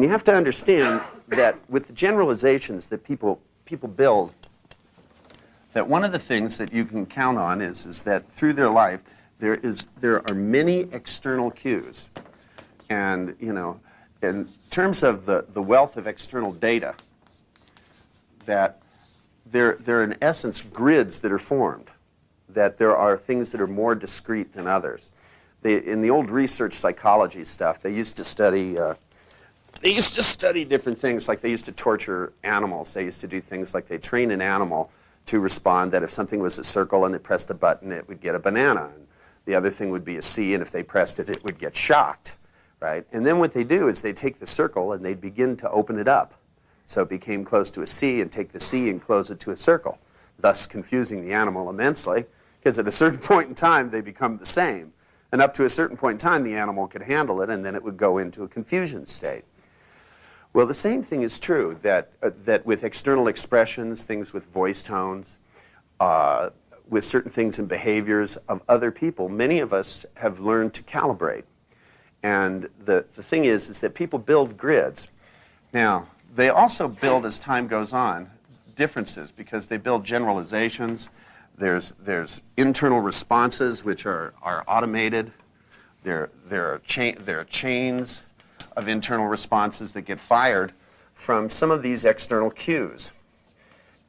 And you have to understand that with the generalizations that people build, that one of the things that you can count on is that through their life, there are many external cues. And, you know, in terms of the wealth of external data, that there are in essence grids that are formed, that there are things that are more discrete than others. In the old research psychology stuff, they used to study different things, like they used to torture animals. They used to do things like they train an animal to respond that if something was a circle and they pressed a button, it would get a banana. And the other thing would be a C, and if they pressed it, it would get shocked, right? And then what they do is they take the circle and they begin to open it up. So it became close to a C, and take the C and close it to a circle, thus confusing the animal immensely, because at a certain point in time, they become the same. And up to a certain point in time, the animal could handle it, and then it would go into a confusion state. Well, the same thing is true, that with external expressions, things with voice tones, with certain things and behaviors of other people, many of us have learned to calibrate. And the thing is that people build grids. Now, they also build, as time goes on, differences, because they build generalizations. There's internal responses, which are automated. There are chains of internal responses that get fired from some of these external cues.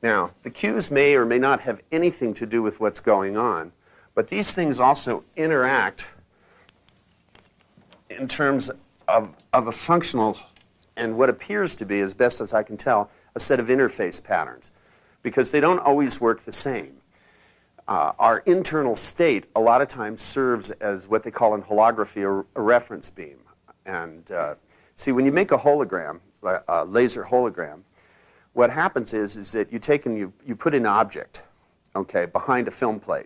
Now, the cues may or may not have anything to do with what's going on, but these things also interact in terms of a functional and what appears to be, as best as I can tell, a set of interface patterns, because they don't always work the same. Our internal state a lot of times serves as what they call in holography a reference beam. And see, when you make a hologram, a laser hologram, what happens is that you take and you put an object, okay, behind a film plate.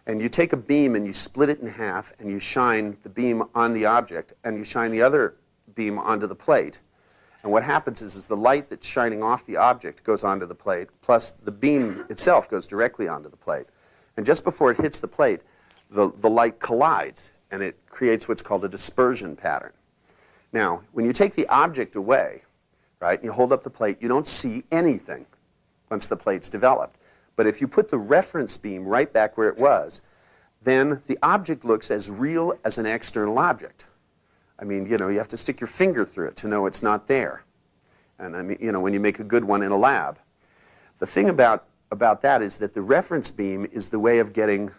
And you take a beam and you split it in half, and you shine the beam on the object, and you shine the other beam onto the plate. And what happens is the light that's shining off the object goes onto the plate, plus the beam itself goes directly onto the plate. And just before it hits the plate, the light collides, and it creates what's called a dispersion pattern. Now, when you take the object away, right, and you hold up the plate, you don't see anything once the plate's developed. But if you put the reference beam right back where it was, then the object looks as real as an external object. I mean, you know, you have to stick your finger through it to know it's not there. And I mean, you know, when you make a good one in a lab. The thing about that is that the reference beam is the way of getting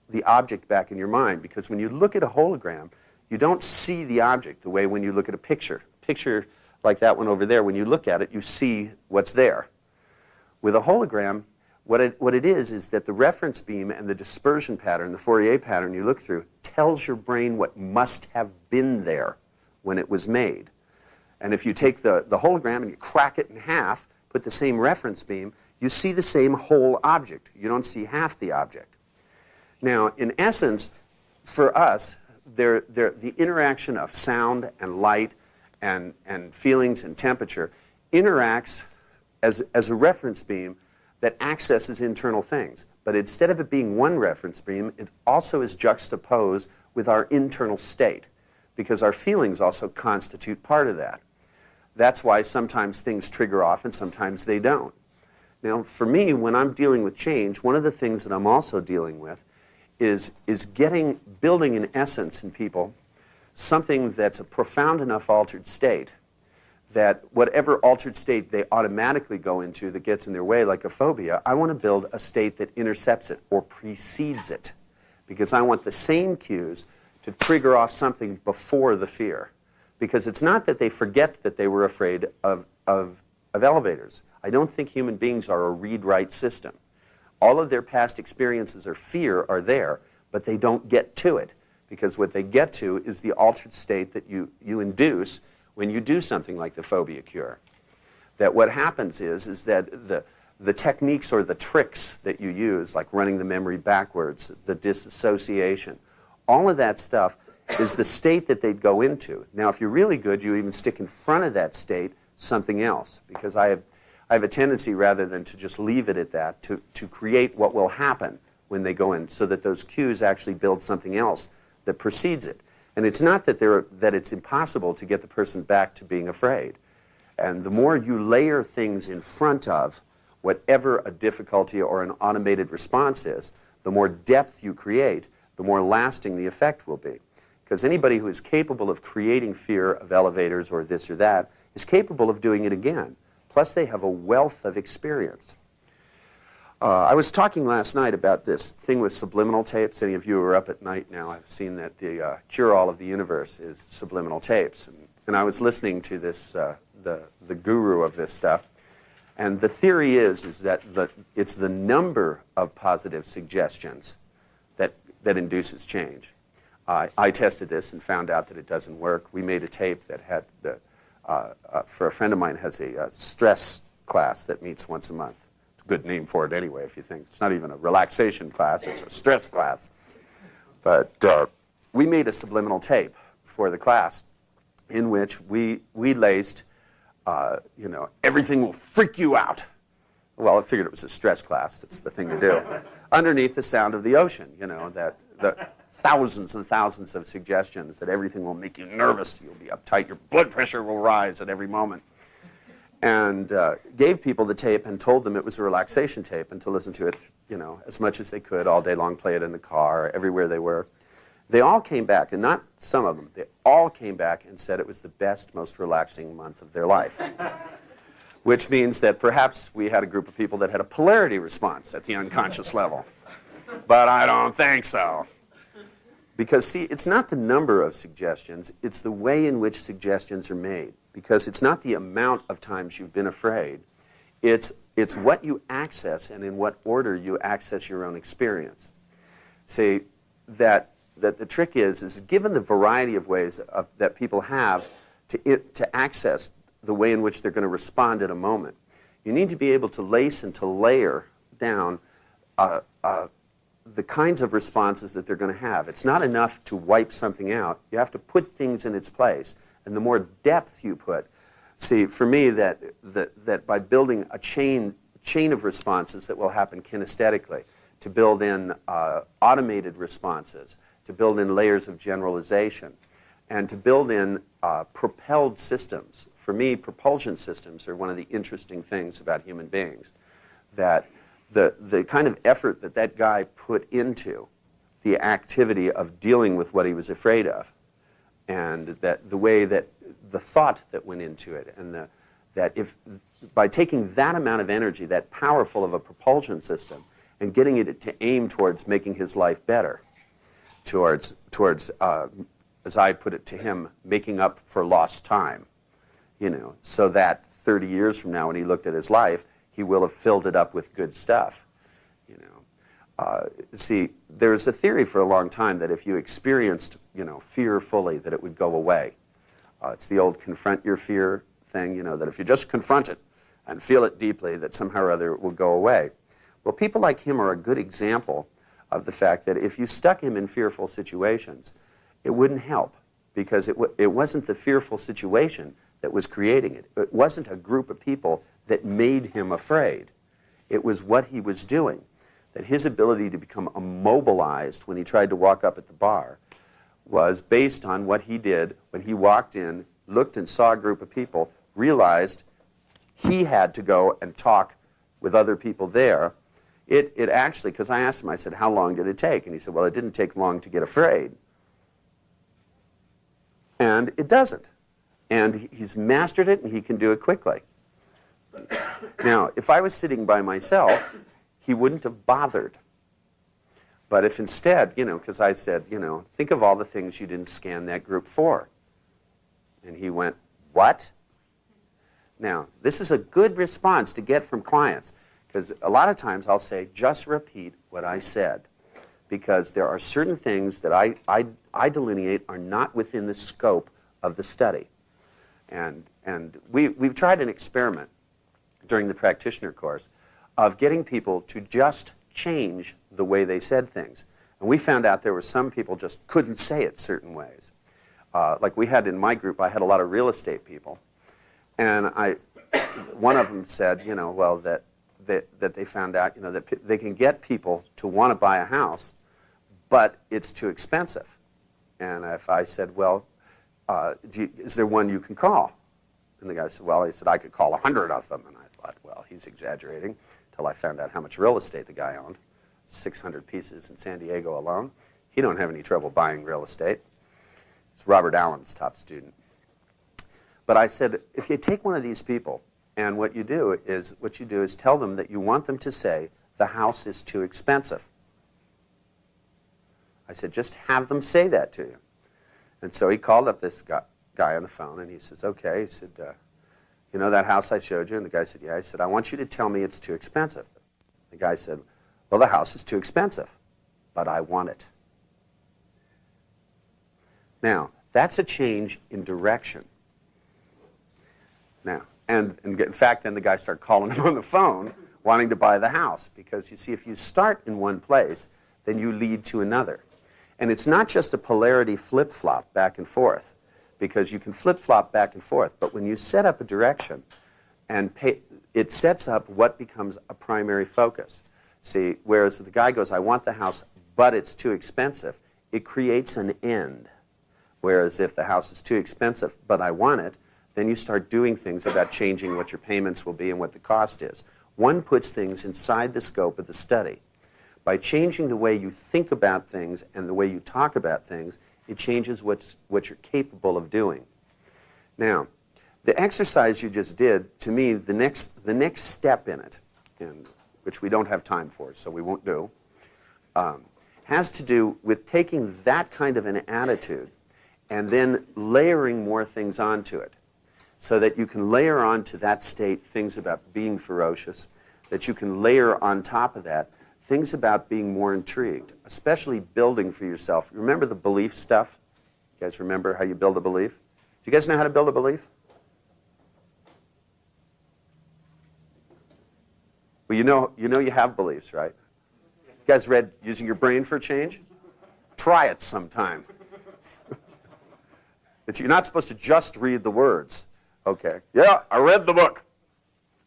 the object back in your mind, because when you look at a hologram, you don't see the object the way when you look at a picture. A picture like that one over there, when you look at it, you see what's there. With a hologram, what it is that the reference beam and the dispersion pattern, the Fourier pattern you look through, tells your brain what must have been there when it was made. And if you take the hologram and you crack it in half, put the same reference beam, you see the same whole object. You don't see half the object. Now, in essence, for us, the interaction of sound and light and feelings and temperature interacts as a reference beam that accesses internal things. But instead of it being one reference beam, it also is juxtaposed with our internal state, because our feelings also constitute part of that. That's why sometimes things trigger off and sometimes they don't. Now, for me, when I'm dealing with change, one of the things that I'm also dealing with is building in essence in people something that's a profound enough altered state that whatever altered state they automatically go into that gets in their way, like a phobia, I want to build a state that intercepts it or precedes it, because I want the same cues to trigger off something before the fear. Because it's not that they forget that they were afraid of elevators. I don't think human beings are a read-write system. All of their past experiences or fear are there, but they don't get to it, because what they get to is the altered state that you induce when you do something like the phobia cure. That what happens is that the techniques or the tricks that you use, like running the memory backwards, the disassociation, all of that stuff is the state that they'd go into. Now, if you're really good, you even stick in front of that state something else, because I have a tendency, rather than to just leave it at that, to create what will happen when they go in, so that those cues actually build something else that precedes it. And it's not that it's impossible to get the person back to being afraid. And the more you layer things in front of whatever a difficulty or an automated response is, the more depth you create, the more lasting the effect will be. Because anybody who is capable of creating fear of elevators or this or that is capable of doing it again. Plus, they have a wealth of experience. I was talking last night about this thing with subliminal tapes. Any of you who are up at night now have seen that the cure-all of the universe is subliminal tapes. And I was listening to this, the guru of this stuff. And the theory is that it's the number of positive suggestions that induces change. I tested this and found out that it doesn't work. We made a tape that had for a friend of mine has a stress class that meets once a month. It's a good name for it anyway, if you think. It's not even a relaxation class, it's a stress class. But we made a subliminal tape for the class in which we laced, everything will freak you out. Well, I figured it was a stress class. It's the thing to do. Underneath the sound of the ocean, that the thousands and thousands of suggestions that everything will make you nervous, you'll be uptight, your blood pressure will rise at every moment. And gave people the tape and told them it was a relaxation tape and to listen to it, as much as they could all day long, play it in the car, everywhere they were. They all came back, and not some of them, they all came back and said it was the best, most relaxing month of their life. Which means that perhaps we had a group of people that had a polarity response at the unconscious level. But I don't think so. Because, see, it's not the number of suggestions, it's the way in which suggestions are made. Because it's not the amount of times you've been afraid, it's what you access and in what order you access your own experience. See, that the trick is given the variety of ways that people have to access the way in which they're going to respond at a moment, you need to be able to lace and to layer down the kinds of responses that they're going to have. It's not enough to wipe something out. You have to put things in its place. And the more depth you put, see, for me, that by building a chain of responses that will happen kinesthetically, to build in automated responses, to build in layers of generalization, and to build in propelled systems. For me, propulsion systems are one of the interesting things about human beings. That the kind of effort that guy put into the activity of dealing with what he was afraid of, and that the way that the thought that went into it, and that if by taking that amount of energy, that powerful of a propulsion system, and getting it to aim towards making his life better, towards as I put it to him, making up for lost time, so that 30 years from now when he looked at his life, he will have filled it up with good stuff, See, there was a theory for a long time that if you experienced, fear fully, that it would go away. It's the old confront your fear thing, that if you just confront it and feel it deeply, that somehow or other it will go away. Well, people like him are a good example of the fact that if you stuck him in fearful situations, it wouldn't help, because it wasn't the fearful situation that was creating it. It wasn't a group of people that made him afraid. It was what he was doing, that his ability to become immobilized when he tried to walk up at the bar was based on what he did when he walked in, looked and saw a group of people, realized he had to go and talk with other people there. It actually, because I asked him, I said, how long did it take? And he said, well, it didn't take long to get afraid. And it doesn't. And he's mastered it, and he can do it quickly. Now, if I was sitting by myself, he wouldn't have bothered. But if instead, because I said, think of all the things you didn't scan that group for. And he went, what? Now, this is a good response to get from clients, because a lot of times I'll say, just repeat what I said, because there are certain things that I delineate are not within the scope of the study. And we've tried an experiment during the practitioner course of getting people to just change the way they said things. And we found out there were some people just couldn't say it certain ways. Like we had in my group, I had a lot of real estate people. And one of them said, well, that they found out, that they can get people to want to buy a house, but it's too expensive. And if I said, well, is there one you can call? And the guy said, well, he said, I could call 100 of them. And I thought, well, he's exaggerating, until I found out how much real estate the guy owned, 600 pieces in San Diego alone. He don't have any trouble buying real estate. It's Robert Allen's top student. But I said, if you take one of these people, and what you do is tell them that you want them to say, the house is too expensive. I said, just have them say that to you. And so he called up this guy on the phone, and he says, okay. He said, you know that house I showed you? And the guy said, yeah. He said, I want you to tell me it's too expensive. The guy said, well, the house is too expensive, but I want it. Now, that's a change in direction. Now, and in fact, then the guy started calling him on the phone, wanting to buy the house. Because you see, if you start in one place, then you lead to another. And it's not just a polarity flip-flop back and forth, because you can flip-flop back and forth. But when you set up a direction, and it sets up what becomes a primary focus. See, whereas the guy goes, I want the house, but it's too expensive, it creates an end. Whereas if the house is too expensive, but I want it, then you start doing things about changing what your payments will be and what the cost is. One puts things inside the scope of the study. By changing the way you think about things and the way you talk about things, it changes what you're capable of doing. Now, the exercise you just did, to me, the next step in it, and which we don't have time for, so we won't do, has to do with taking that kind of an attitude and then layering more things onto it, so that you can layer onto that state things about being ferocious, that you can layer on top of that things about being more intrigued, especially building for yourself. Remember the belief stuff? You guys remember how you build a belief? Do you guys know how to build a belief? Well, you know you have beliefs, right? You guys read Using Your Brain for a Change? Try it sometime. You're not supposed to just read the words. Okay. Yeah, I read the book.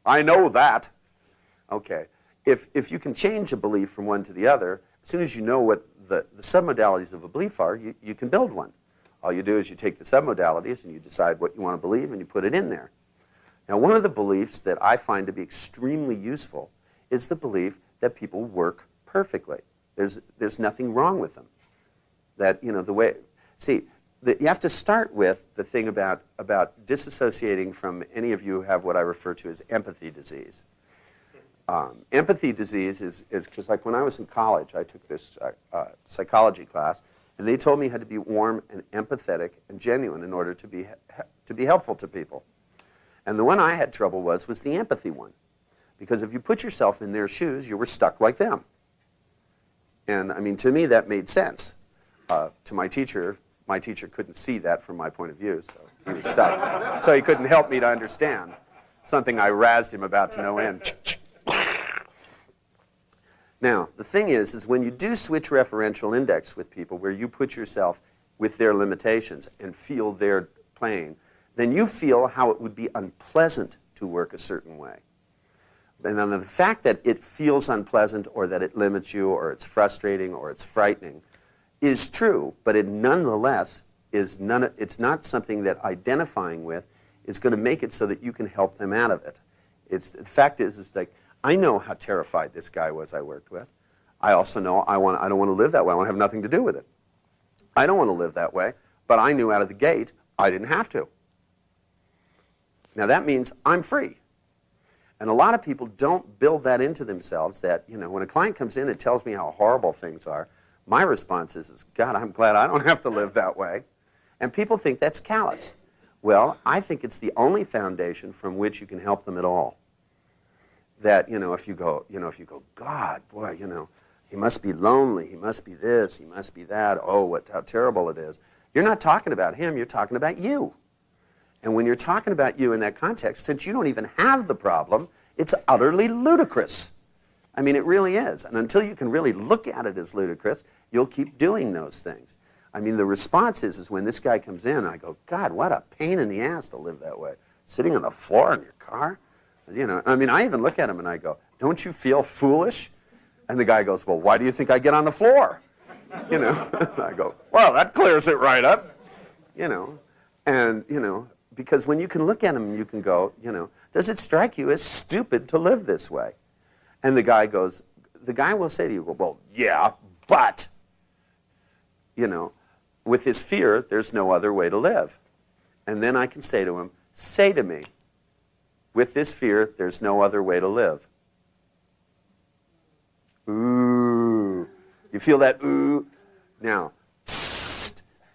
I know that. Okay. If you can change a belief from one to the other, as soon as you know what the submodalities of a belief are, you can build one. All you do is you take the submodalities and you decide what you want to believe and you put it in there. Now, one of the beliefs that I find to be extremely useful is the belief that people work perfectly. There's nothing wrong with them. That, you know, the way, see, you have to start with the thing about disassociating from, any of you have what I refer to as empathy disease. Empathy disease is because, like, when I was in college, I took this psychology class, and they told me you had to be warm and empathetic and genuine in order to be helpful to people. And the one I had trouble was the empathy one, because if you put yourself in their shoes, you were stuck like them. And I mean, to me, that made sense. To my teacher couldn't see that from my point of view, so he was stuck. So he couldn't help me to understand something I razzed him about to no end. Now, the thing is when you do switch referential index with people, where you put yourself with their limitations and feel their plane, then you feel how it would be unpleasant to work a certain way. And then the fact that it feels unpleasant, or that it limits you, or it's frustrating, or it's frightening, is true, but it nonetheless it's not something that identifying with is going to make it so that you can help them out of it. The fact is like, I know how terrified this guy was I worked with. I also know I don't want to live that way. I want to have nothing to do with it. I don't want to live that way, but I knew out of the gate I didn't have to. Now that means I'm free. And a lot of people don't build that into themselves, that, you know, when a client comes in and tells me how horrible things are, my response is, God, I'm glad I don't have to live that way. And people think that's callous. Well, I think it's the only foundation from which you can help them at all. That, you know, if you go, God, boy, you know, he must be lonely, he must be this, he must be that, oh, how terrible it is. You're not talking about him, you're talking about you. And when you're talking about you in that context, since you don't even have the problem, it's utterly ludicrous. I mean, it really is. And until you can really look at it as ludicrous, you'll keep doing those things. I mean, the response is when this guy comes in, I go, God, what a pain in the ass to live that way. Sitting on the floor in your car? You know, I mean, I even look at him and I go, don't you feel foolish? And the guy goes, well, why do you think I get on the floor? You know, I go, well, that clears it right up. You know, and, you know, because when you can look at him, you can go, you know, does it strike you as stupid to live this way? And the guy will say to you, well, yeah, but, you know, with this fear, there's no other way to live. And then I can say to him, say to me, with this fear, there's no other way to live. Ooh. You feel that ooh? Now,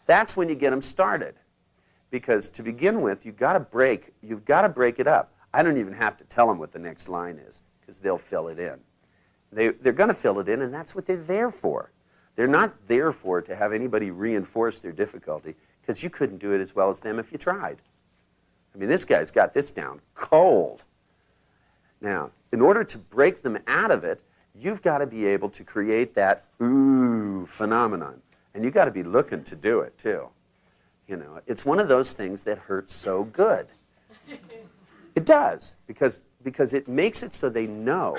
that's when you get them started. Because to begin with, you've got to break it up. I don't even have to tell them what the next line is, because they'll fill it in. They're going to fill it in, and that's what they're there for. They're not there for to have anybody reinforce their difficulty, because you couldn't do it as well as them if you tried. I mean, this guy's got this down cold. Now, in order to break them out of it, you've got to be able to create that ooh phenomenon. And you've got to be looking to do it, too. You know, it's one of those things that hurts so good. It does, because it makes it so they know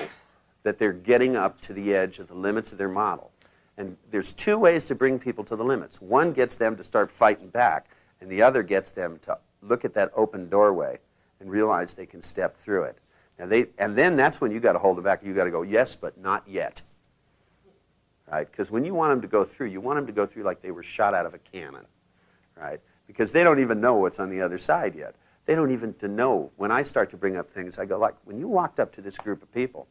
that they're getting up to the edge of the limits of their model. And there's two ways to bring people to the limits. One gets them to start fighting back, and the other gets them to look at that open doorway and realize they can step through it. And then that's when you got to hold them back. You got to go, yes, but not yet. Right? Because when you want them to go through, you want them to go through like they were shot out of a cannon. Right? Because they don't even know what's on the other side yet. They don't even know. When I start to bring up things, I go, like, when you walked up to this group of people,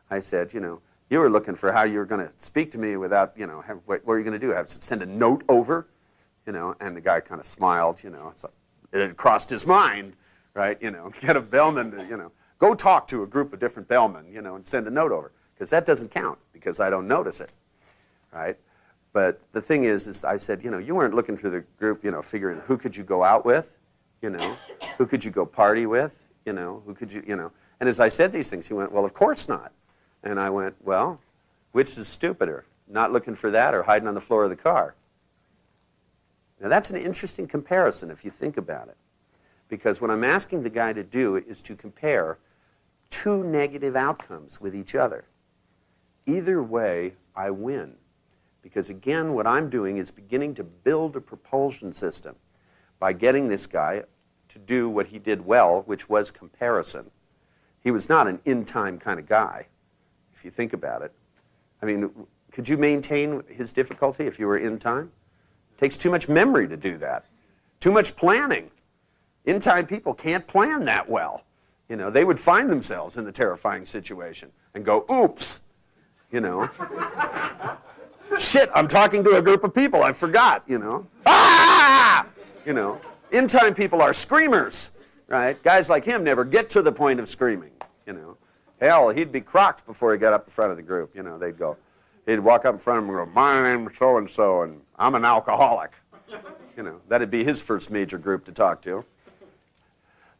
I said, you know, you were looking for how you were going to speak to me without, you know, what were you going to do? Have to send a note over? You know, and the guy kind of smiled, you know. It's like, it had crossed his mind, right? You know, get a bellman to, you know, go talk to a group of different bellmen, you know, and send a note over. Because that doesn't count, because I don't notice it, right? But the thing is I said, you know, you weren't looking for the group, you know, figuring who could you go out with, you know, who could you go party with, you know, who could you know. And as I said these things, he went, well, of course not. And I went, well, which is stupider, not looking for that or hiding on the floor of the car? Now, that's an interesting comparison if you think about it. Because what I'm asking the guy to do is to compare two negative outcomes with each other. Either way, I win. Because again, what I'm doing is beginning to build a propulsion system by getting this guy to do what he did well, which was comparison. He was not an in-time kind of guy, if you think about it. I mean, could you maintain his difficulty if you were in time? It takes too much memory to do that. Too much planning. In-time people can't plan that well. You know, they would find themselves in the terrifying situation and go, oops, you know. Shit, I'm talking to a group of people, I forgot, you know. Ah! You know, in-time people are screamers, right? Guys like him never get to the point of screaming, you know. Hell, he'd be crocked before he got up in front of the group, you know. He'd walk up in front of them and go, my name's so-and-so, and I'm an alcoholic. You know, that'd be his first major group to talk to.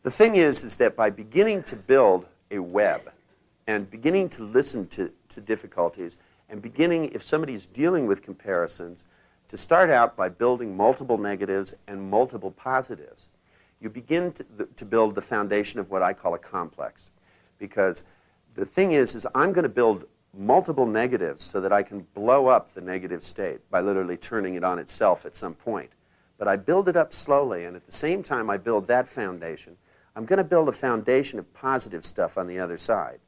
The thing is that by beginning to build a web and beginning to listen to difficulties and beginning, if somebody's dealing with comparisons, to start out by building multiple negatives and multiple positives, you begin to build the foundation of what I call a complex. Because the thing is I'm going to build multiple negatives so that I can blow up the negative state by literally turning it on itself at some point. But I build it up slowly, and at the same time I build that foundation, I'm going to build a foundation of positive stuff on the other side,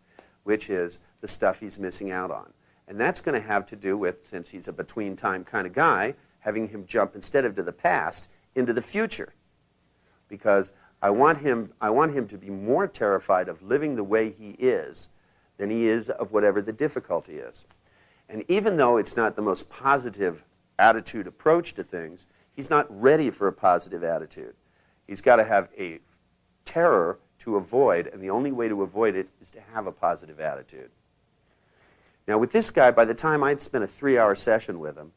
which is the stuff he's missing out on. And that's going to have to do with, since he's a between-time kind of guy, having him jump, instead of to the past, into the future. Because I want him to be more terrified of living the way he is than he is of whatever the difficulty is. And even though it's not the most positive attitude approach to things, he's not ready for a positive attitude. He's got to have a terror to avoid, and the only way to avoid it is to have a positive attitude. Now, with this guy, by the time I'd spent a 3-hour session with him,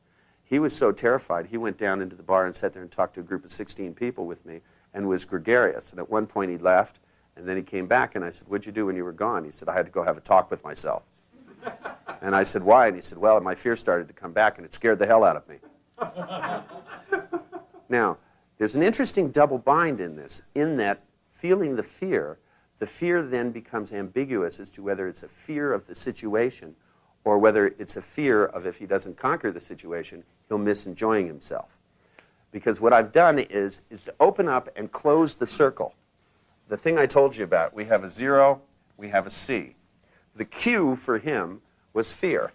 he was so terrified, he went down into the bar and sat there and talked to a group of 16 people with me and was gregarious. And at one point he left, and then he came back, and I said, what'd you do when you were gone? He said, I had to go have a talk with myself. And I said, why? And he said, well, my fear started to come back, and it scared the hell out of me. Now, there's an interesting double bind in this, in that feeling the fear then becomes ambiguous as to whether it's a fear of the situation or whether it's a fear of if he doesn't conquer the situation, he'll miss enjoying himself. Because what I've done is to open up and close the circle. The thing I told you about, we have a 0, we have a C. The Q for him was fear.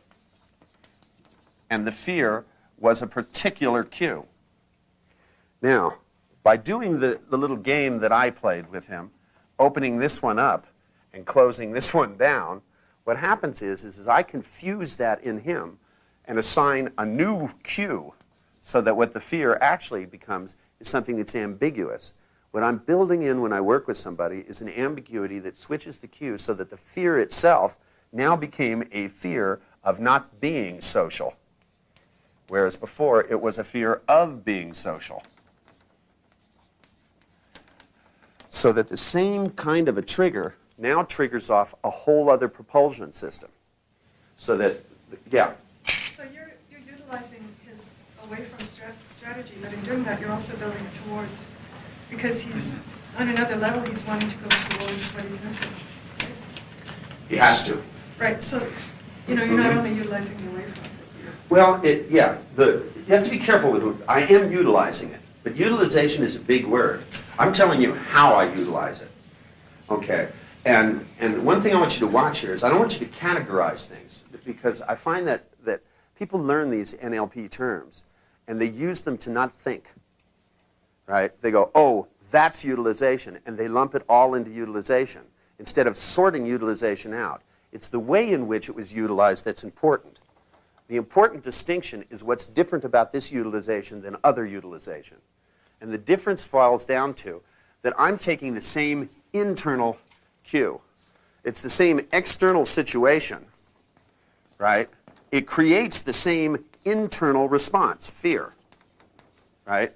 And the fear was a particular cue. Now, by doing the little game that I played with him, opening this one up and closing this one down, what happens is I confuse that in him and assign a new cue so that what the fear actually becomes is something that's ambiguous. What I'm building in when I work with somebody is an ambiguity that switches the cue so that the fear itself now became a fear of not being social. Whereas before, it was a fear of being social. So that the same kind of a trigger now triggers off a whole other propulsion system. So that, yeah? So you're utilizing his away from strategy, but in doing that, you're also building towards, because he's, on another level, he's wanting to go towards what he's missing. Right? He has to. Right, so, you're not only utilizing the away from. Well, you have to be careful with it. I am utilizing it, but utilization is a big word. I'm telling you how I utilize it, okay? And one thing I want you to watch here is I don't want you to categorize things, because I find that people learn these NLP terms, and they use them to not think, right? They go, oh, that's utilization, and they lump it all into utilization, instead of sorting utilization out. It's the way in which it was utilized that's important. The important distinction is what's different about this utilization than other utilization. And the difference falls down to that I'm taking the same internal cue. It's the same external situation, right? It creates the same internal response, fear, right?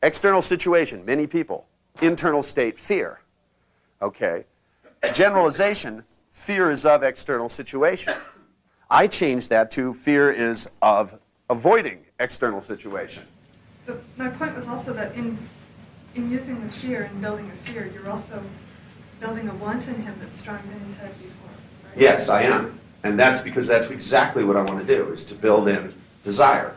External situation, many people. Internal state, fear, okay? Generalization, fear is of external situation. I changed that to fear is of avoiding external situation. But my point was also that in using the fear and building a fear, you're also building a want in him that's stronger than he's had before, right? Yes, I am. And that's because that's exactly what I want to do, is to build in desire.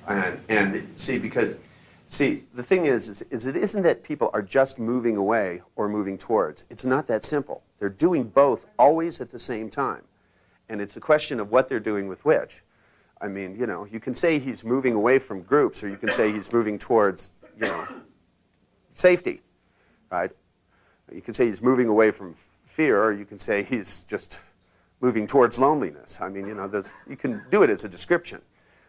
Right. Yeah. And see, the thing is it isn't that people are just moving away or moving towards. It's not that simple. They're doing both always at the same time. And it's a question of what they're doing with which. I mean, you can say he's moving away from groups, or you can say he's moving towards, safety, right? You can say he's moving away from fear, or you can say he's just moving towards loneliness. I mean, you can do it as a description.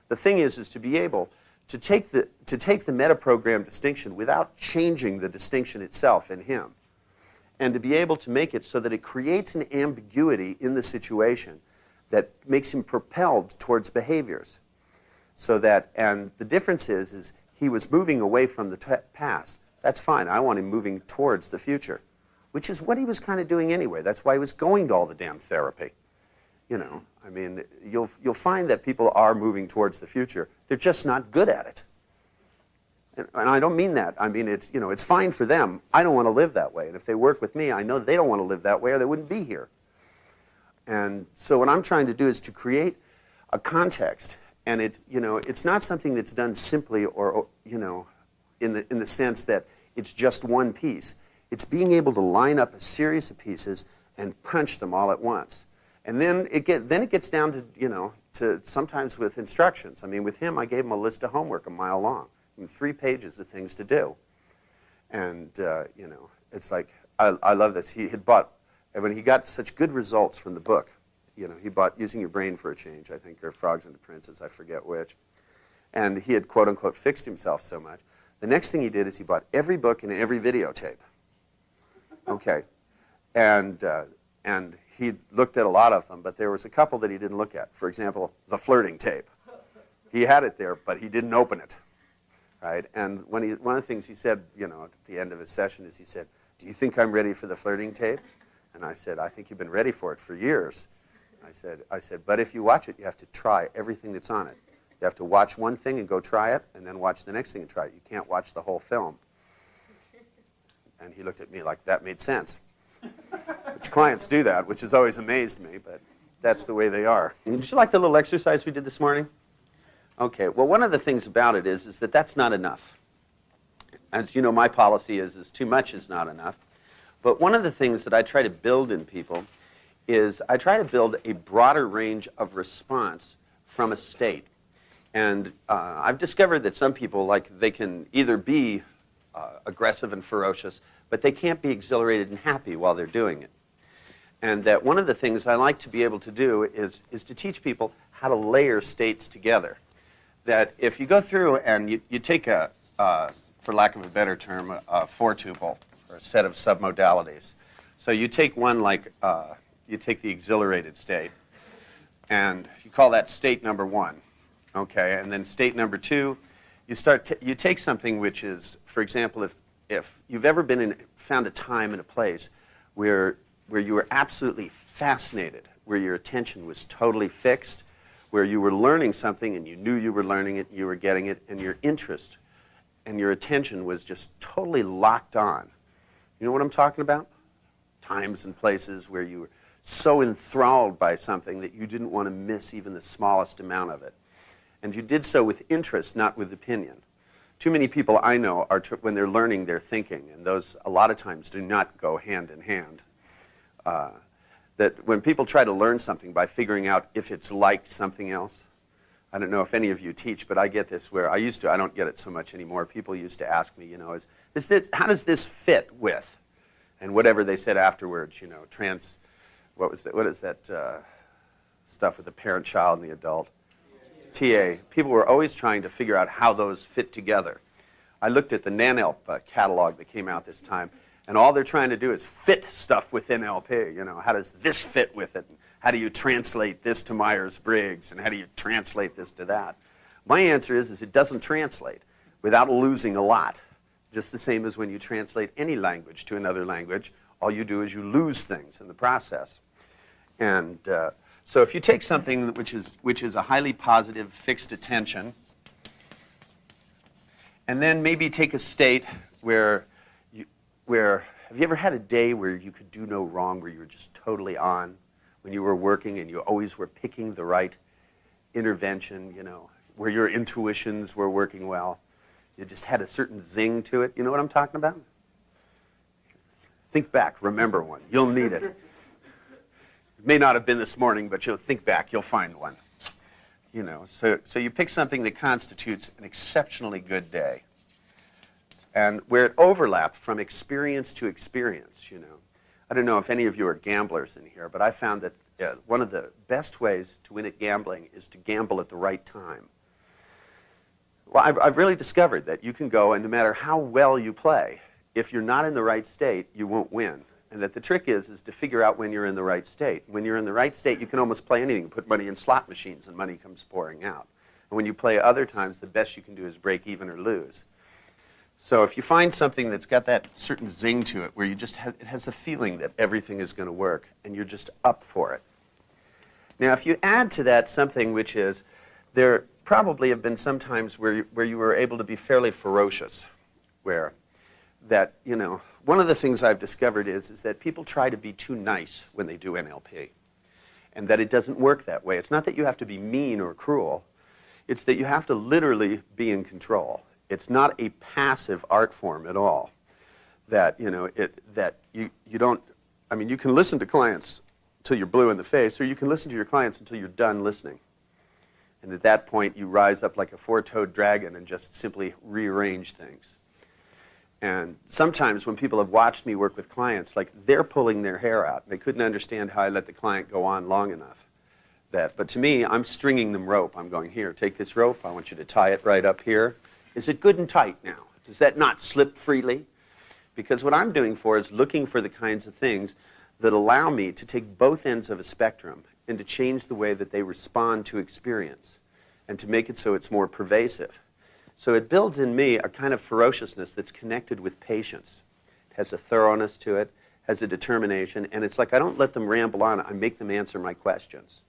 The thing is to be able to take the metaprogram distinction without changing the distinction itself in him, and to be able to make it so that it creates an ambiguity in the situation that makes him propelled towards behaviors. So that, and the difference is he was moving away from the past. That's fine. I want him moving towards the future, which is what he was kind of doing anyway. That's why he was going to all the damn therapy. I mean, you'll find that people are moving towards the future. They're just not good at it. And I don't mean that. I mean, it's fine for them. I don't want to live that way. And if they work with me, I know they don't want to live that way, or they wouldn't be here. And so what I'm trying to do is to create a context. And it's not something that's done simply or in the sense that it's just one piece. It's being able to line up a series of pieces and punch them all at once. And then it gets down to, to sometimes with instructions. I mean, with him, I gave him a list of homework a mile long. 3 pages of things to do. And, it's like, I love this. He had bought, when he got such good results from the book, he bought Using Your Brain for a Change, I think, or Frogs and the Princes, I forget which. And he had, quote unquote, fixed himself so much. The next thing he did is he bought every book and every videotape. Okay. And he looked at a lot of them, but there was a couple that he didn't look at. For example, the flirting tape. He had it there, but he didn't open it. Right? And one of the things he said, at the end of his session is he said, "Do you think I'm ready for the flirting tape?" And I said, "I think you've been ready for it for years." I said, "But if you watch it, you have to try everything that's on it. You have to watch one thing and go try it, and then watch the next thing and try it. You can't watch the whole film." And he looked at me like that made sense. Which clients do that, which has always amazed me. But that's the way they are. Did you like the little exercise we did this morning? Okay, well, one of the things about it is that that's not enough. As you know, my policy is too much is not enough. But one of the things that I try to build in people is I try to build a broader range of response from a state. And I've discovered that some people, like, they can either be aggressive and ferocious, but they can't be exhilarated and happy while they're doing it. And that one of the things I like to be able to do is to teach people how to layer states together. That if you go through and you take a, for lack of a better term, a four-tuple, or a set of submodalities. So you take one like, you take the exhilarated state, and you call that state number one, okay? And then state number two, you take something which is, for example, if you've ever found a time and a place where you were absolutely fascinated, where your attention was totally fixed, where you were learning something and you knew you were learning it, you were getting it, and your interest and your attention was just totally locked on. You know what I'm talking about? Times and places where you were so enthralled by something that you didn't want to miss even the smallest amount of it. And you did so with interest, not with opinion. Too many people I know are, when they're learning, they're thinking, and those a lot of times do not go hand in hand. That when people try to learn something by figuring out if it's like something else, I don't know if any of you teach, but I get this where I used to, I don't get it so much anymore. People used to ask me, you know, how does this fit with? And whatever they said afterwards, you know, what is that stuff with the parent-child and the adult? TA. People were always trying to figure out how those fit together. I looked at the NANELP catalog that came out this time, and all they're trying to do is fit stuff within LP. You know, how does this fit with it? How do you translate this to Myers-Briggs? And how do you translate this to that? My answer is it doesn't translate without losing a lot. Just the same as when you translate any language to another language, all you do is you lose things in the process. And so if you take something which is a highly positive fixed attention, and then maybe take a state where have you ever had a day where you could do no wrong, where you were just totally on, when you were working and you always were picking the right intervention, you know, where your intuitions were working well? You just had a certain zing to it. You know what I'm talking about? Think back, remember one. You'll need it. It may not have been this morning, but you'll think back, you'll find one. You know, so you pick something that constitutes an exceptionally good day, and where it overlaps from experience to experience, you know. I don't know if any of you are gamblers in here, but I found that one of the best ways to win at gambling is to gamble at the right time. Well, I've really discovered that you can go, and no matter how well you play, if you're not in the right state, you won't win. And that the trick is to figure out when you're in the right state. When you're in the right state, you can almost play anything. Put money in slot machines, and money comes pouring out. And when you play other times, the best you can do is break even or lose. So if you find something that's got that certain zing to it, where you just it has a feeling that everything is going to work, and you're just up for it. Now, if you add to that something which is, there probably have been some times where you were able to be fairly ferocious, where that, you know, one of the things I've discovered is that people try to be too nice when they do NLP, and that it doesn't work that way. It's not that you have to be mean or cruel. It's that you have to literally be in control. It's not a passive art form at all. That, you know, you don't, I mean, you can listen to clients until you're blue in the face, or you can listen to your clients until you're done listening. And at that point, you rise up like a four-toed dragon and just simply rearrange things. And sometimes when people have watched me work with clients, like, they're pulling their hair out. They couldn't understand how I let the client go on long enough. But to me, I'm stringing them rope. I'm going, here, take this rope. I want you to tie it right up here. Is it good and tight now? Does that not slip freely? Because what I'm doing is looking for the kinds of things that allow me to take both ends of a spectrum and to change the way that they respond to experience, and to make it so it's more pervasive. So it builds in me a kind of ferociousness that's connected with patience. It has a thoroughness to it, has a determination, and it's like I don't let them ramble on, I make them answer my questions.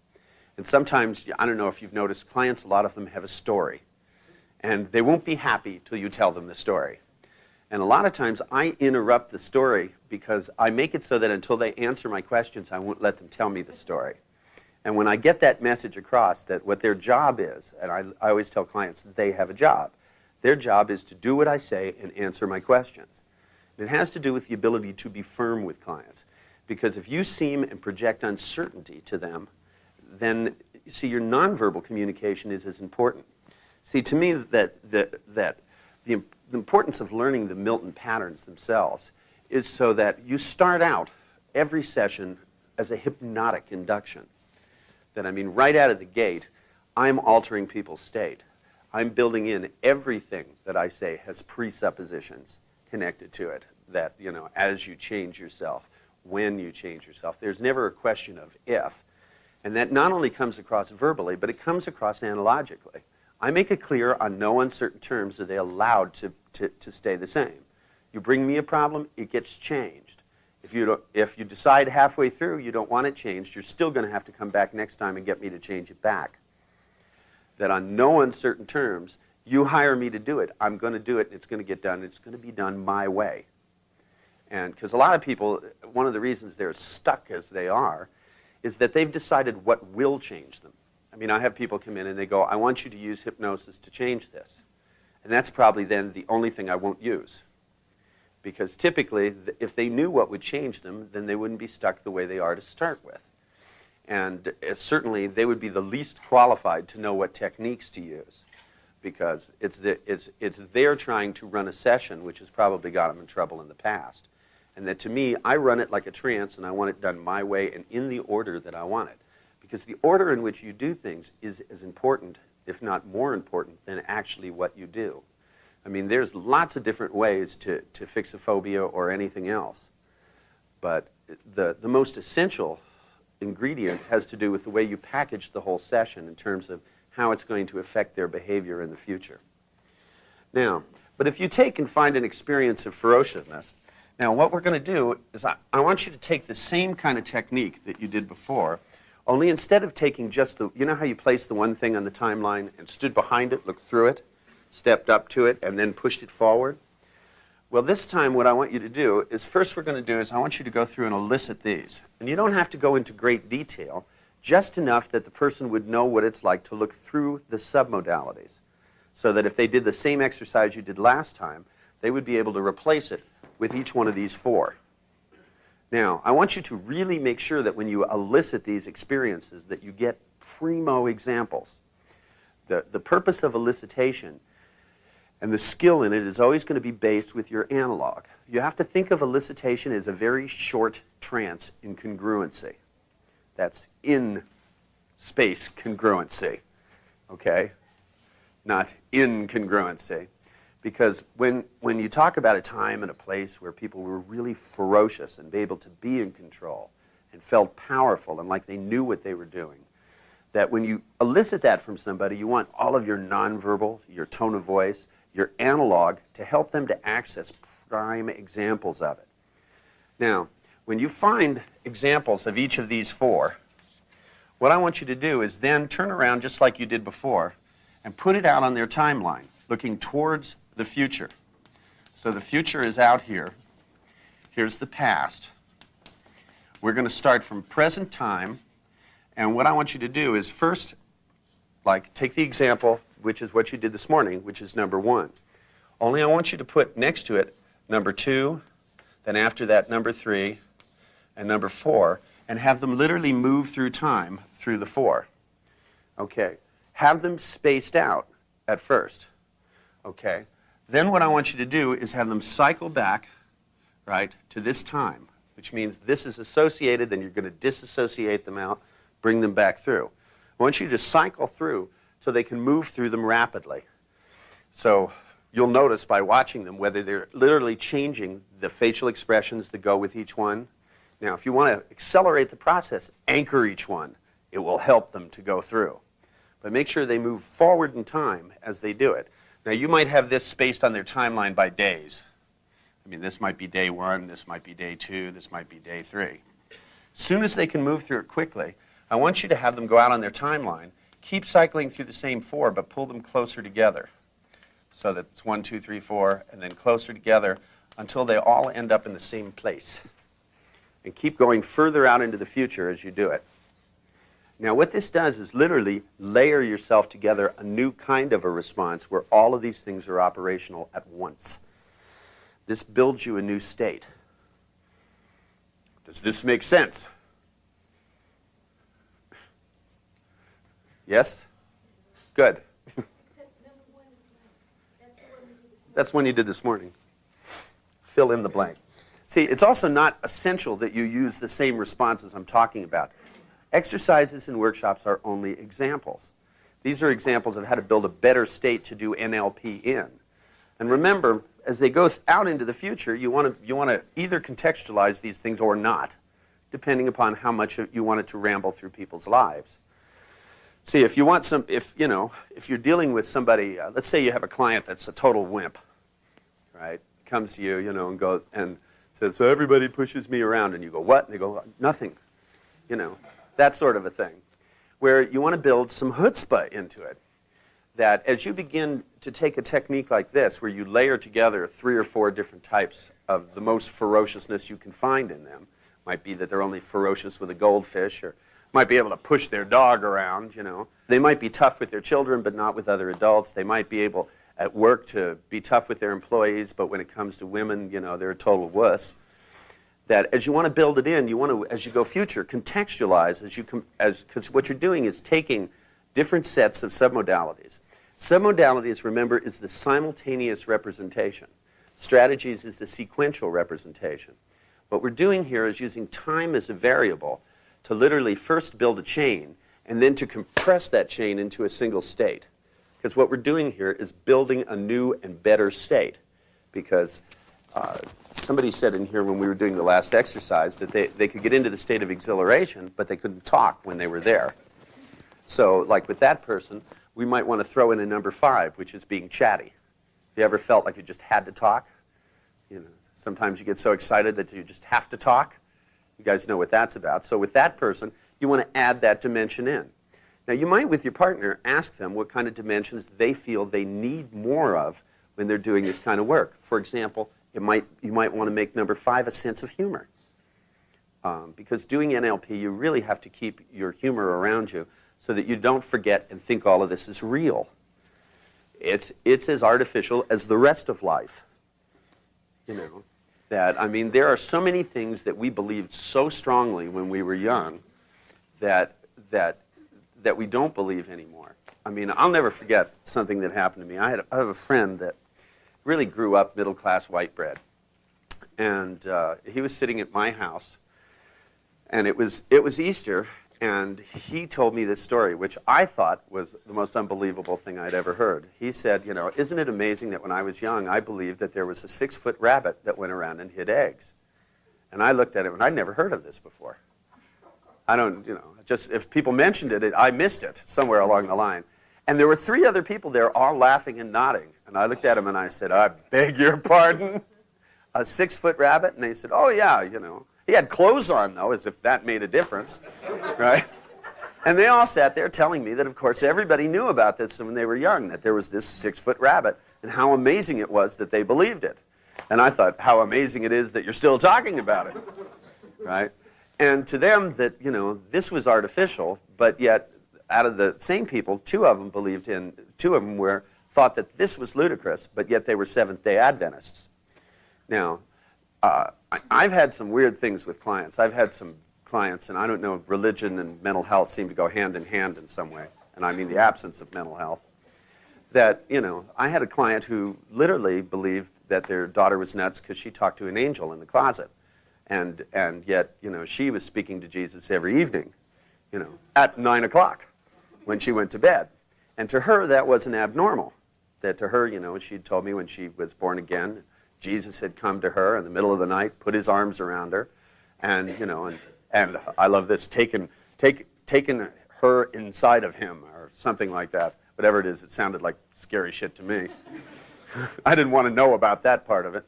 And sometimes, I don't know if you've noticed, clients, a lot of them have a story. And they won't be happy till you tell them the story. And a lot of times I interrupt the story because I make it so that until they answer my questions, I won't let them tell me the story. And when I get that message across that what their job is, and I always tell clients that they have a job. Their job is to do what I say and answer my questions. It has to do with the ability to be firm with clients. Because if you seem and project uncertainty to them, then, you see, your nonverbal communication is as important. See, to me, that the importance of learning the Milton patterns themselves is so that you start out every session as a hypnotic induction. That, I mean, right out of the gate, I'm altering people's state. I'm building in everything that I say has presuppositions connected to it. That, you know, as you change yourself, when you change yourself, there's never a question of if. And that not only comes across verbally, but it comes across analogically. I make it clear on no uncertain terms are they allowed to stay the same. You bring me a problem, it gets changed. If you decide halfway through you don't want it changed, you're still going to have to come back next time and get me to change it back. That on no uncertain terms, you hire me to do it, I'm going to do it, and it's going to get done, it's going to be done my way. And because a lot of people, one of the reasons they're stuck as they are, is that they've decided what will change them. I mean, I have people come in and they go, I want you to use hypnosis to change this. And that's probably then the only thing I won't use. Because typically, if they knew what would change them, then they wouldn't be stuck the way they are to start with. And certainly, they would be the least qualified to know what techniques to use. Because it's they're trying to run a session, which has probably got them in trouble in the past. And that to me, I run it like a trance, and I want it done my way and in the order that I want it. Because the order in which you do things is as important, if not more important, than actually what you do. I mean, there's lots of different ways to fix a phobia or anything else. But the most essential ingredient has to do with the way you package the whole session in terms of how it's going to affect their behavior in the future. Now, but if you take and find an experience of ferociousness, now what we're going to do is I want you to take the same kind of technique that you did before, only instead of taking just the, you know how you placed the one thing on the timeline and stood behind it, looked through it, stepped up to it, and then pushed it forward? Well, this time what I want you to do is first we're going to do is I want you to go through and elicit these. And you don't have to go into great detail, just enough that the person would know what it's like to look through the submodalities. So that if they did the same exercise you did last time, they would be able to replace it with each one of these four. Now, I want you to really make sure that when you elicit these experiences that you get primo examples. The purpose of elicitation and the skill in it is always going to be based with your analog. You have to think of elicitation as a very short trance in congruency. That's in space congruency, okay? Not incongruency. Because when you talk about a time and a place where people were really ferocious and able to be in control and felt powerful and like they knew what they were doing, that when you elicit that from somebody, you want all of your nonverbal, your tone of voice, your analog to help them to access prime examples of it. Now, when you find examples of each of these four, what I want you to do is then turn around just like you did before and put it out on their timeline, looking towards the future. So the future is out here. Here's the past. We're going to start from present time, and what I want you to do is first, like, take the example, which is what you did this morning, which is number 1. Only I want you to put next to it number 2, then after that number 3, and number 4, and have them literally move through time through the 4. Okay. Have them spaced out at first. Okay. Then what I want you to do is have them cycle back, right, to this time, which means this is associated, then you're going to disassociate them out, bring them back through. I want you to cycle through so they can move through them rapidly. So you'll notice by watching them whether they're literally changing the facial expressions that go with each one. Now, if you want to accelerate the process, anchor each one. It will help them to go through. But make sure they move forward in time as they do it. Now, you might have this spaced on their timeline by days. I mean, this might be day 1, this might be day 2, this might be day 3. As soon as they can move through it quickly, I want you to have them go out on their timeline, keep cycling through the same 4, but pull them closer together. So that it's 1, 2, 3, 4, and then closer together until they all end up in the same place. And keep going further out into the future as you do it. Now, what this does is literally layer yourself together a new kind of a response where all of these things are operational at once. This builds you a new state. Does this make sense? Yes? Good. That's one you did this morning. Fill in the blank. See, it's also not essential that you use the same responses I'm talking about. Exercises and workshops are only examples. These are examples of how to build a better state to do NLP in. And remember, as they go out into the future, you want to either contextualize these things or not, depending upon how much you want it to ramble through people's lives. See, if you're dealing with somebody, let's say you have a client that's a total wimp, right? Comes to you, and goes and says, so everybody pushes me around, and you go, what? And they go, nothing, that sort of a thing, where you want to build some chutzpah into it. That as you begin to take a technique like this, where you layer together 3 or 4 different types of the most ferociousness you can find in them, might be that they're only ferocious with a goldfish, or might be able to push their dog around, They might be tough with their children, but not with other adults. They might be able at work to be tough with their employees, but when it comes to women, they're a total wuss. That as you want to build it in, you want to, as you go future, contextualize because what you're doing is taking different sets of submodalities. Submodalities, remember, is the simultaneous representation. Strategies is the sequential representation. What we're doing here is using time as a variable to literally first build a chain and then to compress that chain into a single state. Because what we're doing here is building a new and better state. Because somebody said in here when we were doing the last exercise that they could get into the state of exhilaration, but they couldn't talk when they were there. So like with that person, we might want to throw in a number 5, which is being chatty. Have you ever felt like you just had to talk? Sometimes you get so excited that you just have to talk. You guys know what that's about. So with that person, you want to add that dimension in. Now you might, with your partner, ask them what kind of dimensions they feel they need more of when they're doing this kind of work. For example, you might want to make number 5 a sense of humor. Because doing NLP, you really have to keep your humor around you so that you don't forget and think all of this is real. It's as artificial as the rest of life. There are so many things that we believed so strongly when we were young that we don't believe anymore. I'll never forget something that happened to me. I have a friend that really grew up middle-class white bread. And he was sitting at my house, and it was Easter, and he told me this story, which I thought was the most unbelievable thing I'd ever heard. He said, isn't it amazing that when I was young, I believed that there was a 6-foot rabbit that went around and hid eggs. And I looked at him, and I'd never heard of this before. Just if people mentioned it, I missed it somewhere along the line. And there were 3 other people there all laughing and nodding. And I looked at him and I said, I beg your pardon? A 6-foot rabbit? And they said, oh yeah, He had clothes on though, as if that made a difference, right? And they all sat there telling me that of course everybody knew about this when they were young, that there was this 6-foot rabbit and how amazing it was that they believed it. And I thought, how amazing it is that you're still talking about it, right? And to them that, this was artificial, but yet out of the same people, 2 of them thought that this was ludicrous, but yet they were Seventh-day Adventists. Now, I've had some weird things with clients. I've had some clients, and I don't know, religion and mental health seem to go hand in hand in some way, and I mean the absence of mental health. That, I had a client who literally believed that their daughter was nuts because she talked to an angel in the closet. And yet, she was speaking to Jesus every evening, at 9 o'clock when she went to bed. And to her, that wasn't abnormal. That to her, she'd told me when she was born again, Jesus had come to her in the middle of the night, put his arms around her, and, and I love this, taken her inside of him, or something like that. Whatever it is, it sounded like scary shit to me. I didn't want to know about that part of it.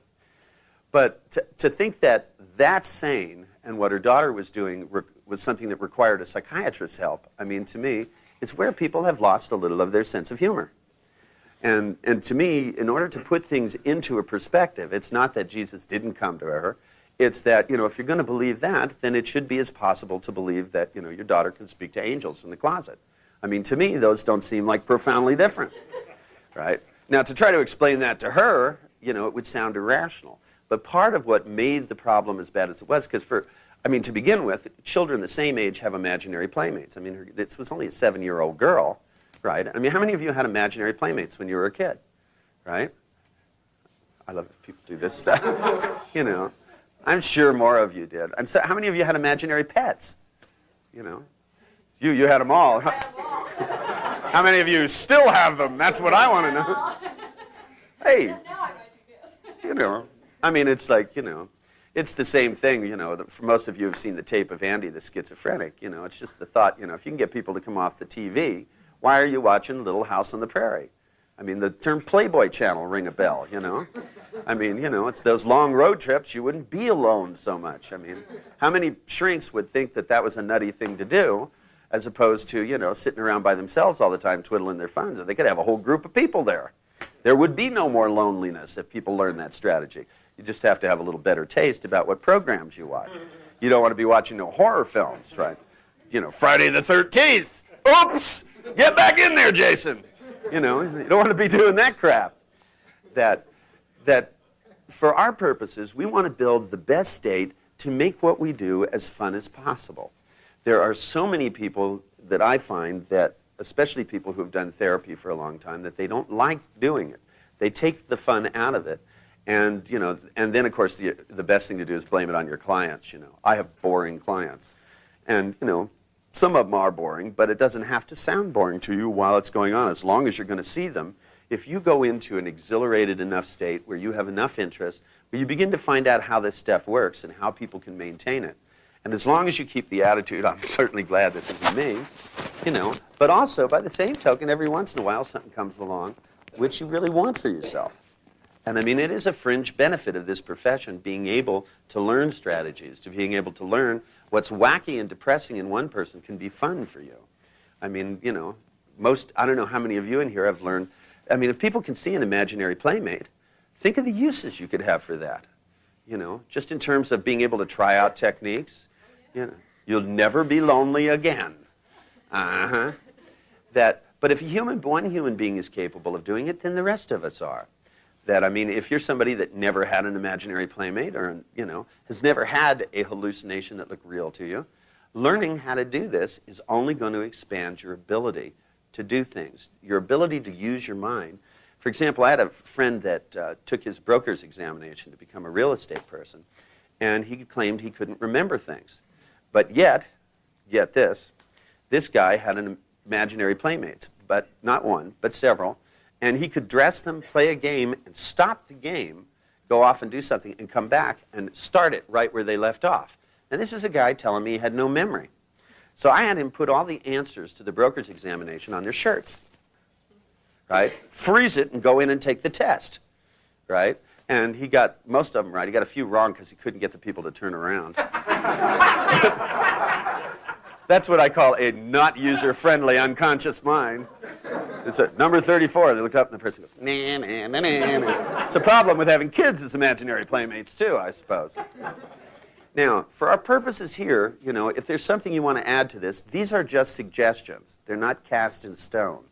But to think that that's sane and what her daughter was doing was something that required a psychiatrist's help, to me, it's where people have lost a little of their sense of humor. And to me, in order to put things into a perspective, it's not that Jesus didn't come to her. It's that, if you're going to believe that, then it should be as possible to believe that, your daughter can speak to angels in the closet. I mean, to me, those don't seem like profoundly different, right? Now, to try to explain that to her, it would sound irrational. But part of what made the problem as bad as it was, because to begin with, children the same age have imaginary playmates. I mean, this was only a 7-year-old girl, right? I mean, how many of you had imaginary playmates when you were a kid, right? I love it if people do this stuff, I'm sure more of you did. And so how many of you had imaginary pets? You had them all. How many of you still have them? That's what I want to know. Hey, Now I might do this. it's like, it's the same thing, for most of you have seen the tape of Andy the schizophrenic, it's just the thought, if you can get people to come off the TV, why are you watching Little House on the Prairie? I mean, the term Playboy Channel ring a bell, it's those long road trips, you wouldn't be alone so much. I mean, how many shrinks would think that that was a nutty thing to do, as opposed to, sitting around by themselves all the time twiddling their thumbs? Or they could have a whole group of people there. There would be no more loneliness if people learned that strategy. You just have to have a little better taste about what programs you watch. You don't want to be watching no horror films, right? Friday the 13th. Oops! Get back in there, Jason. You don't want to be doing that crap. That for our purposes, we want to build the best state to make what we do as fun as possible. There are so many people that I find that, especially people who have done therapy for a long time, that they don't like doing it. They take the fun out of it. And, and then, of course, the best thing to do is blame it on your clients, I have boring clients. And, some of them are boring, but it doesn't have to sound boring to you while it's going on, as long as you're going to see them. If you go into an exhilarated enough state where you have enough interest, where you begin to find out how this stuff works and how people can maintain it, and as long as you keep the attitude, I'm certainly glad this isn't me, but also, by the same token, every once in a while something comes along which you really want for yourself. And it is a fringe benefit of this profession, being able to learn strategies, to being able to learn what's wacky and depressing in one person can be fun for you. I don't know how many of you in here have learned, if people can see an imaginary playmate, think of the uses you could have for that. Just in terms of being able to try out techniques. You'll never be lonely again. But if one human being is capable of doing it, then the rest of us are. That, if you're somebody that never had an imaginary playmate or, has never had a hallucination that looked real to you, learning how to do this is only going to expand your ability to do things, your ability to use your mind. For example, I had a friend that took his broker's examination to become a real estate person, and he claimed he couldn't remember things. But yet this guy had an imaginary playmates, but not one, but several. And he could dress them, play a game, and stop the game, go off and do something, and come back and start it right where they left off. And this is a guy telling me he had no memory. So I had him put all the answers to the broker's examination on their shirts, right? Freeze it and go in and take the test, right? And he got most of them right. He got a few wrong because he couldn't get the people to turn around. That's what I call a not user-friendly unconscious mind. It's a number 34. They look up and the person goes, nah, nah, nah, nah, nah. It's a problem with having kids as imaginary playmates too, I suppose. Now, for our purposes here, if there's something you want to add to this, these are just suggestions. They're not cast in stone.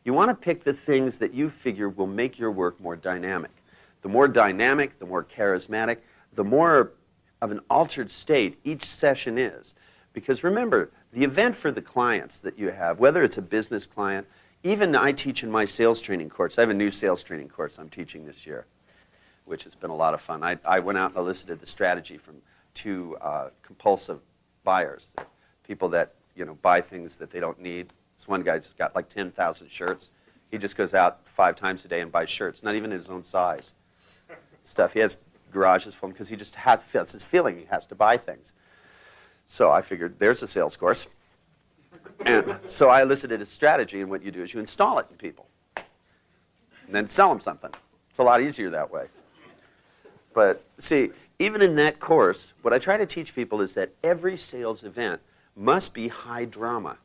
You want to pick the things that you figure will make your work more dynamic. The more dynamic, the more charismatic, the more of an altered state each session is. Because remember, the event for the clients that you have, whether it's a business client, even I teach in my sales training course. I have a new sales training course I'm teaching this year, which has been a lot of fun. I went out and elicited the strategy from two compulsive buyers, people that buy things that they don't need. This one guy just got like 10,000 shirts. He just goes out 5 times a day and buys shirts, not even in his own size. Stuff. He has garages full because he just has this feeling he has to buy things. So I figured there's a sales course. And so I elicited a strategy, and what you do is you install it in people and then sell them something. It's a lot easier that way. But see, even in that course, what I try to teach people is that every sales event must be high drama.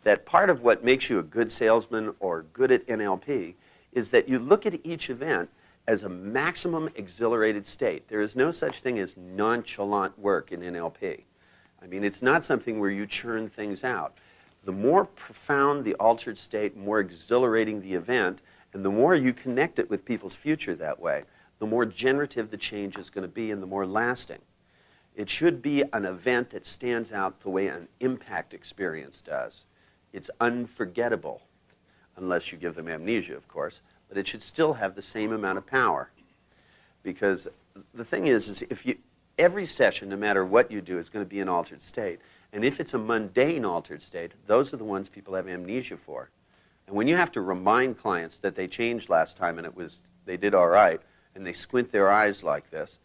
That part of what makes you a good salesman or good at NLP is that you look at each event as a maximum exhilarated state. There is no such thing as nonchalant work in NLP. I mean, it's not something where you churn things out. The more profound the altered state, more exhilarating the event, and the more you connect it with people's future that way, the more generative the change is going to be and the more lasting. It should be an event that stands out the way an impact experience does. It's unforgettable, unless you give them amnesia, of course, but it should still have the same amount of power. Because the thing is if you, every session, no matter what you do, is going to be an altered state. And if it's a mundane altered state, those are the ones people have amnesia for. And when you have to remind clients that they changed last time and they did all right, and they squint their eyes like this,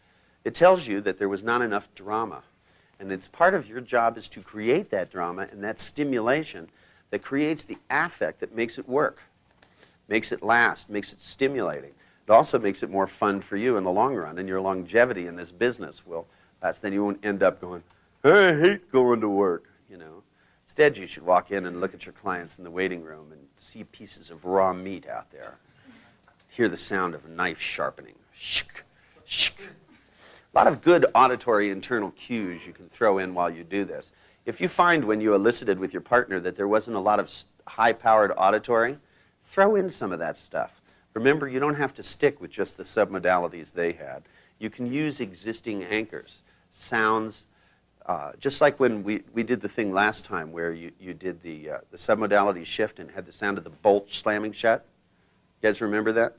it tells you that there was not enough drama. And it's part of your job is to create that drama and that stimulation that creates the affect that makes it work, makes it last, makes it stimulating. It also makes it more fun for you in the long run, and your longevity in this business will last. Then you won't end up going, I hate going to work, you know. Instead, you should walk in and look at your clients in the waiting room and see pieces of raw meat out there. Hear the sound of a knife sharpening. Shk, shk. A lot of good auditory internal cues you can throw in while you do this. If you find when you elicited with your partner that there wasn't a lot of high-powered auditory, throw in some of that stuff. Remember, you don't have to stick with just the submodalities they had. You can use existing anchors, sounds, just like when we did the thing last time where you did the submodality shift and had the sound of the bolt slamming shut. You guys remember that?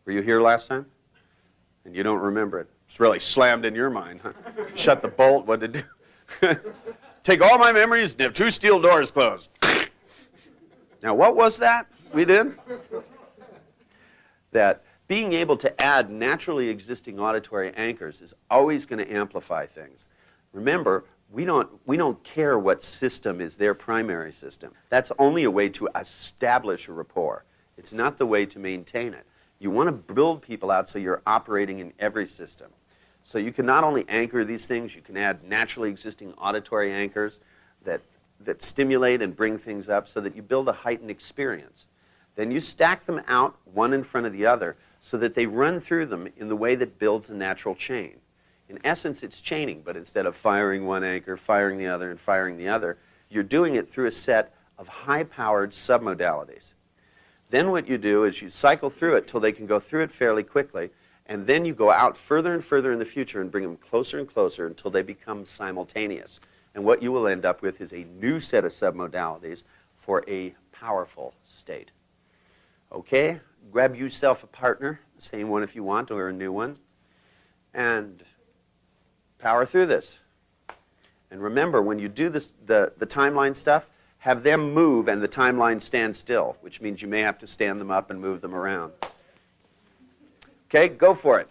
Were you here last time? And you don't remember it. It's really slammed in your mind, huh? Shut the bolt, what did it do? Take all my memories and have 2 steel doors closed. Now, what was that we did? That being able to add naturally existing auditory anchors is always going to amplify things. Remember, we don't care what system is their primary system. That's only a way to establish a rapport. It's not the way to maintain it. You want to build people out so you're operating in every system. So you can not only anchor these things, you can add naturally existing auditory anchors that stimulate and bring things up so that you build a heightened experience. Then you stack them out one in front of the other so that they run through them in the way that builds a natural chain. In essence, it's chaining, but instead of firing one anchor, firing the other, and firing the other, you're doing it through a set of high-powered submodalities. Then what you do is you cycle through it till they can go through it fairly quickly, and then you go out further and further in the future and bring them closer and closer until they become simultaneous. And what you will end up with is a new set of submodalities for a powerful state. Okay, grab yourself a partner, the same one if you want, or a new one, and power through this. And remember, when you do this, the timeline stuff, have them move and the timeline stand still, which means you may have to stand them up and move them around. Okay, go for it.